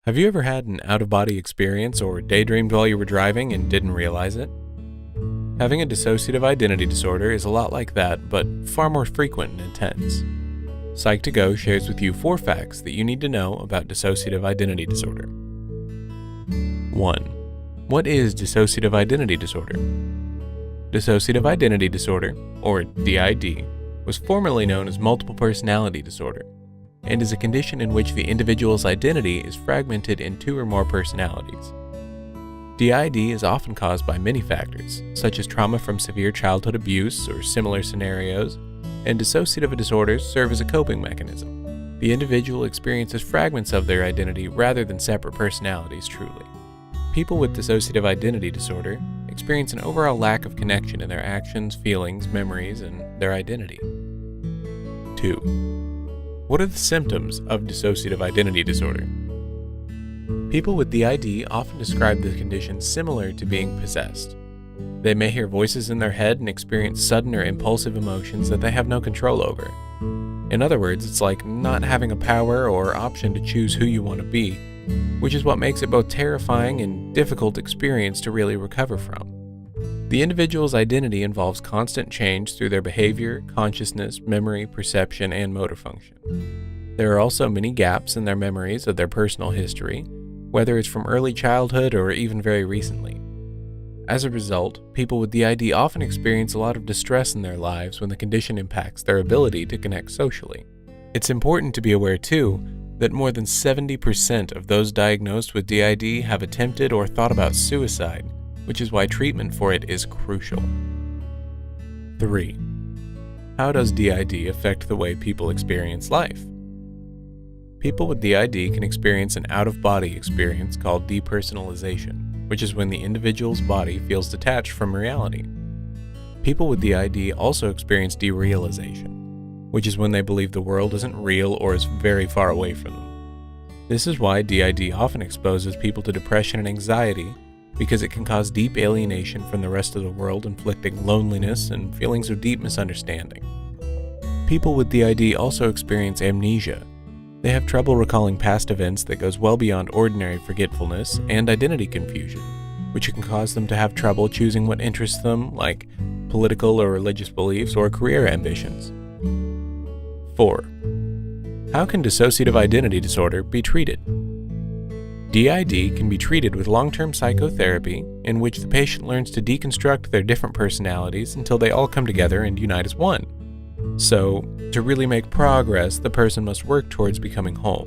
Have you ever had an out-of-body experience or daydreamed while you were driving and didn't realize it? Having a dissociative identity disorder is a lot like that, but far more frequent and intense. Psych2Go shares with you 4 facts that you need to know about dissociative identity disorder. 1. What is dissociative identity disorder? Dissociative identity disorder, or DID, was formerly known as multiple personality disorder, and is a condition in which the individual's identity is fragmented in 2 or more personalities. DID is often caused by many factors, such as trauma from severe childhood abuse or similar scenarios, and dissociative disorders serve as a coping mechanism. The individual experiences fragments of their identity rather than separate personalities truly. People with dissociative identity disorder experience an overall lack of connection in their actions, feelings, memories, and their identity. 2. What are the symptoms of dissociative identity disorder? People with DID often describe the condition similar to being possessed. They may hear voices in their head and experience sudden or impulsive emotions that they have no control over. In other words, it's like not having a power or option to choose who you want to be, which is what makes it both terrifying and difficult experience to really recover from. The individual's identity involves constant change through their behavior, consciousness, memory, perception, and motor function. There are also many gaps in their memories of their personal history, whether it's from early childhood or even very recently. As a result, people with DID often experience a lot of distress in their lives when the condition impacts their ability to connect socially. It's important to be aware, too, that more than 70% of those diagnosed with DID have attempted or thought about suicide, which is why treatment for it is crucial. 3. How does DID affect the way people experience life? People with DID can experience an out-of-body experience called depersonalization, which is when the individual's body feels detached from reality. People with DID also experience derealization, which is when they believe the world isn't real or is very far away from them. This is why DID often exposes people to depression and anxiety, because it can cause deep alienation from the rest of the world, inflicting loneliness and feelings of deep misunderstanding. People with DID also experience amnesia. They have trouble recalling past events that goes well beyond ordinary forgetfulness, and identity confusion, which can cause them to have trouble choosing what interests them, like political or religious beliefs or career ambitions. 4. How can dissociative identity disorder be treated? DID can be treated with long-term psychotherapy, in which the patient learns to deconstruct their different personalities until they all come together and unite as one. So, to really make progress, the person must work towards becoming whole.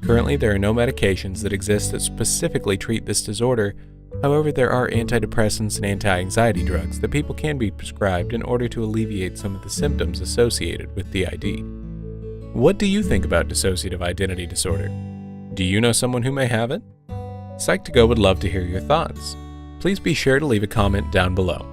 Currently, there are no medications that exist that specifically treat this disorder. However, there are antidepressants and anti-anxiety drugs that people can be prescribed in order to alleviate some of the symptoms associated with DID. What do you think about dissociative identity disorder? Do you know someone who may have it? Psych2Go would love to hear your thoughts. Please be sure to leave a comment down below.